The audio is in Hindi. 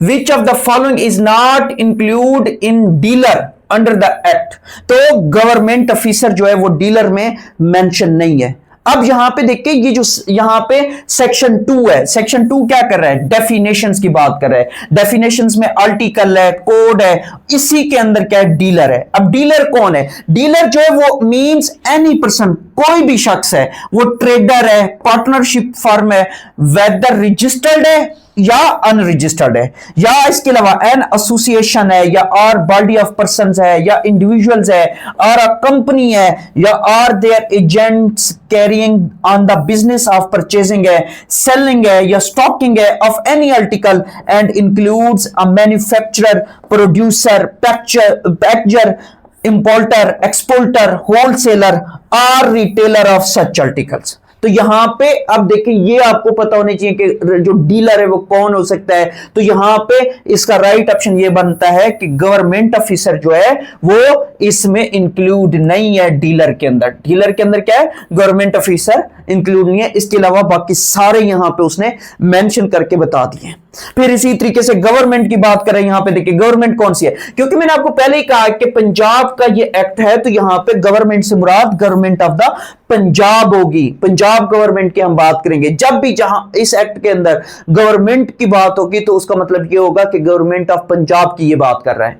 Which of the following is not include in dealer under the act. तो गवर्नमेंट ऑफिसर जो है वो डीलर में मेंशन नहीं है। अब यहां पे देखिए ये जो यहां पे सेक्शन 2 है, सेक्शन 2 क्या कर रहा है, डेफिनेशंस की बात कर रहा है। डेफिनेशंस में आर्टिकल है, कोड है, इसी के अंदर क्या है, डीलर है। अब डीलर कौन है, डीलर जो है वो मींस एनी पर्सन, कोई भी शख्स है, वो ट्रेडर है, पार्टनरशिप फर्म है, वेदर रजिस्टर्ड है या अनरजिस्टर्ड है, या इसके अलावा एन एसोसिएशन है, या और बॉडी ऑफ पर्संस है, या इंडिविजुअल्स है, और अ कंपनी है, या or there agents carrying on the business of purchasing है, सेलिंग है, या स्टॉकिंग है of any article and includes a manufacturer, producer, packer, importer, exporter, wholesaler और रिटेलर ऑफ सच आर्टिकल्स। तो यहां पे अब देखिए ये आपको पता होना चाहिए कि जो डीलर है वो कौन हो सकता है। तो यहां पे इसका राइट ऑप्शन ये बनता है कि गवर्नमेंट ऑफिसर जो है वो इसमें इंक्लूड नहीं है डीलर के अंदर। डीलर के अंदर क्या है, गवर्नमेंट ऑफिसर इंक्लूड नहीं है, इसके अलावा बाकी सारे यहां पे उसने मेंशन करके बता दिए। फिर इसी तरीके से गवर्नमेंट की बात करें, यहां पे देखिए गवर्नमेंट कौन सी है, क्योंकि मैंने आपको पहले ही कहा कि पंजाब का ये एक्ट है, तो यहां पे गवर्नमेंट से मुराद गवर्नमेंट ऑफ द पंजाब होगी। पंजाब गवर्नमेंट की हम बात करेंगे। जब भी जहां इस एक्ट के अंदर गवर्नमेंट की बात होगी तो उसका मतलब ये होगा कि गवर्नमेंट ऑफ पंजाब की ये बात कर रहा है।